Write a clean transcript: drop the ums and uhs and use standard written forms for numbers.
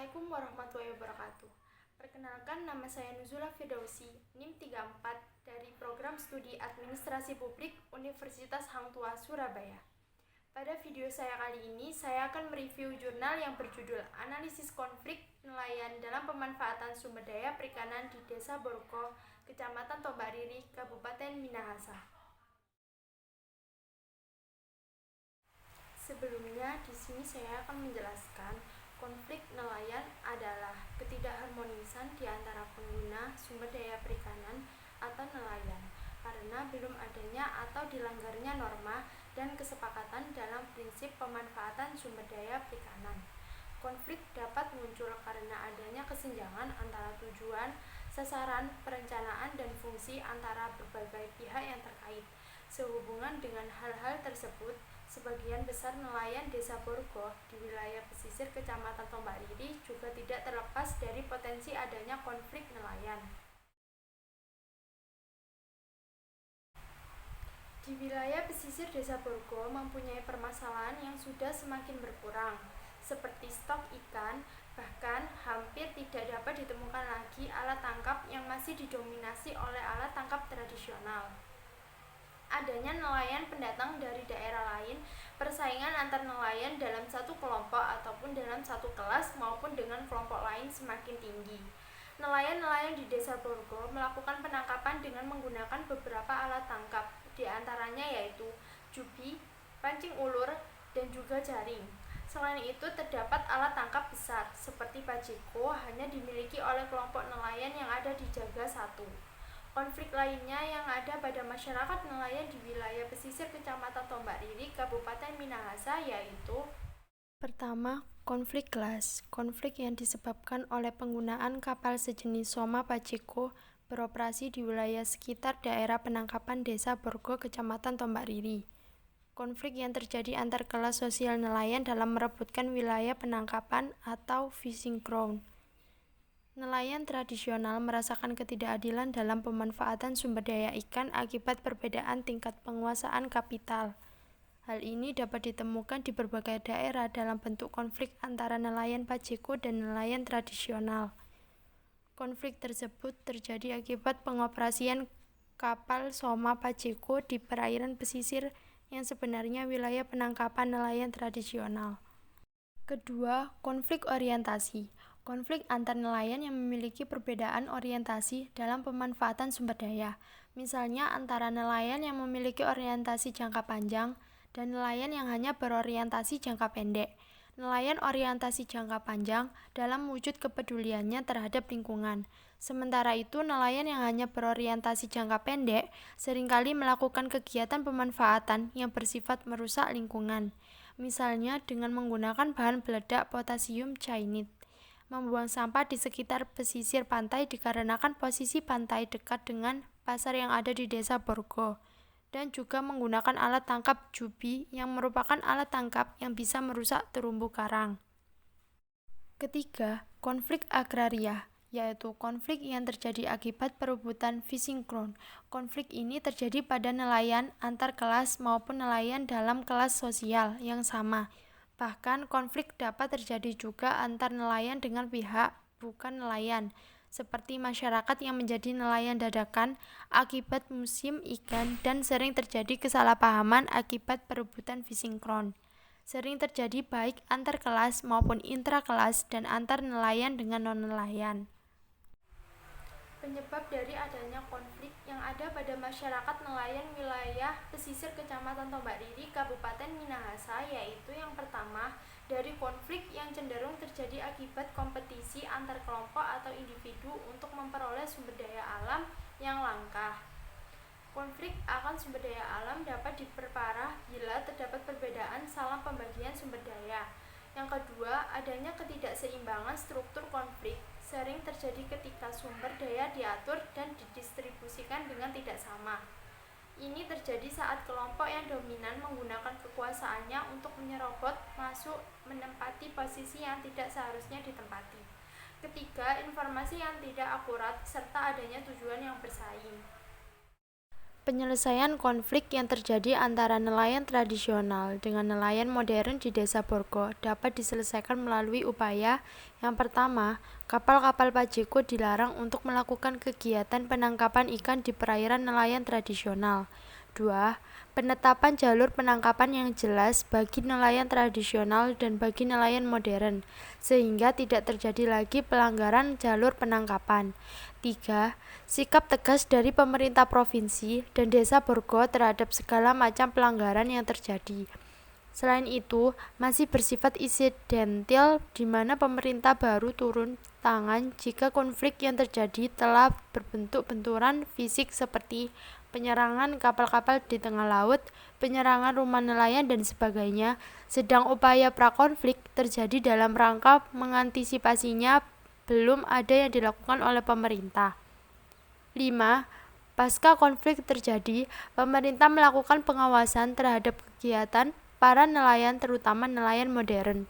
Assalamualaikum warahmatullahi wabarakatuh. Perkenalkan, nama saya Nuzula Firdausi, NIM 34 dari Program Studi Administrasi Publik Universitas Hang Tuah, Surabaya. Pada video saya kali ini, saya akan mereview jurnal yang berjudul Analisis Konflik Nelayan dalam Pemanfaatan Sumber Daya Perikanan di Desa Borgo, Kecamatan Tombak Riri, Kabupaten Minahasa. Sebelumnya, di sini saya akan menjelaskan konflik nelayan adalah ketidakharmonisan di antara pengguna sumber daya perikanan atau nelayan karena belum adanya atau dilanggarnya norma dan kesepakatan dalam prinsip pemanfaatan sumber daya perikanan. Konflik dapat muncul karena adanya kesenjangan antara tujuan, sasaran, perencanaan, dan fungsi antara berbagai pihak yang terkait. Sehubungan dengan hal-hal tersebut, sebagian besar nelayan Desa Borgo di wilayah pesisir Kecamatan Tombak Riri juga tidak terlepas dari potensi adanya konflik nelayan. Di wilayah pesisir Desa Borgo mempunyai permasalahan yang sudah semakin berkurang, seperti stok ikan, bahkan hampir tidak dapat ditemukan lagi alat tangkap yang masih didominasi oleh alat tangkap tradisional. Adanya nelayan pendatang dari daerah lain, persaingan antar nelayan dalam satu kelompok ataupun dalam satu kelas maupun dengan kelompok lain semakin tinggi. Nelayan-nelayan di Desa Borgo melakukan penangkapan dengan menggunakan beberapa alat tangkap, di antaranya yaitu jubi, pancing ulur, dan juga jaring. Selain itu, terdapat alat tangkap besar seperti bajeko hanya dimiliki oleh kelompok nelayan yang ada di Jaga 1. Konflik lainnya yang ada pada masyarakat nelayan di wilayah pesisir Kecamatan Tombak Riri, Kabupaten Minahasa yaitu: pertama, konflik kelas. Konflik yang disebabkan oleh penggunaan kapal sejenis Soma Bajeko beroperasi di wilayah sekitar daerah penangkapan Desa Borgo, Kecamatan Tombak Riri. Konflik yang terjadi antar kelas sosial nelayan dalam merebutkan wilayah penangkapan atau fishing ground. Nelayan tradisional merasakan ketidakadilan dalam pemanfaatan sumber daya ikan akibat perbedaan tingkat penguasaan kapital. Hal ini dapat ditemukan di berbagai daerah dalam bentuk konflik antara nelayan Bajeko dan nelayan tradisional. Konflik tersebut terjadi akibat pengoperasian kapal Soma Bajeko di perairan pesisir yang sebenarnya wilayah penangkapan nelayan tradisional. Kedua, konflik orientasi. Konflik antar nelayan yang memiliki perbedaan orientasi dalam pemanfaatan sumber daya, misalnya antara nelayan yang memiliki orientasi jangka panjang dan nelayan yang hanya berorientasi jangka pendek. Nelayan orientasi jangka panjang dalam wujud kepeduliannya terhadap lingkungan. Sementara itu, nelayan yang hanya berorientasi jangka pendek seringkali melakukan kegiatan pemanfaatan yang bersifat merusak lingkungan, misalnya dengan menggunakan bahan peledak potasium cyanide. Membuang sampah di sekitar pesisir pantai dikarenakan posisi pantai dekat dengan pasar yang ada di Desa Borgo, dan juga menggunakan alat tangkap jubi yang merupakan alat tangkap yang bisa merusak terumbu karang. Ketiga, konflik agraria, yaitu konflik yang terjadi akibat perebutan fishing ground. Konflik ini terjadi pada nelayan antar kelas maupun nelayan dalam kelas sosial yang sama. Bahkan konflik dapat terjadi juga antar nelayan dengan pihak bukan nelayan, seperti masyarakat yang menjadi nelayan dadakan akibat musim ikan, dan sering terjadi kesalahpahaman akibat perebutan fishing ground. Sering terjadi baik antar kelas maupun intrakelas dan antar nelayan dengan non-nelayan. Penyebab dari adanya konflik yang ada pada masyarakat nelayan wilayah pesisir Kecamatan Tombak Riri, Kabupaten Minahasa yaitu: yang pertama, dari konflik yang cenderung terjadi akibat kompetisi antar kelompok atau individu untuk memperoleh sumber daya alam yang langka. Konflik akan sumber daya alam dapat diperparah bila terdapat perbedaan salah pembagian sumber daya. Yang kedua, adanya ketidakseimbangan struktur konflik sering terjadi ketika sumber daya diatur dan didistribusikan dengan tidak sama. Ini terjadi saat kelompok yang dominan menggunakan kekuasaannya untuk menyerobot, masuk, menempati posisi yang tidak seharusnya ditempati. Ketiga, informasi yang tidak akurat serta adanya tujuan yang bersaing. Penyelesaian konflik yang terjadi antara nelayan tradisional dengan nelayan modern di Desa Borgo dapat diselesaikan melalui upaya. Yang pertama, kapal-kapal Pajeko dilarang untuk melakukan kegiatan penangkapan ikan di perairan nelayan tradisional. 2. Penetapan jalur penangkapan yang jelas bagi nelayan tradisional dan bagi nelayan modern, sehingga tidak terjadi lagi pelanggaran jalur penangkapan. 3. Sikap tegas dari pemerintah provinsi dan Desa Borgo terhadap segala macam pelanggaran yang terjadi. Selain itu, masih bersifat insidental di mana pemerintah baru turun tangan jika konflik yang terjadi telah berbentuk benturan fisik seperti penyerangan kapal-kapal di tengah laut, penyerangan rumah nelayan, dan sebagainya, sedang upaya prakonflik terjadi dalam rangka mengantisipasinya belum ada yang dilakukan oleh pemerintah. 5. Pasca konflik terjadi, pemerintah melakukan pengawasan terhadap kegiatan para nelayan terutama nelayan modern.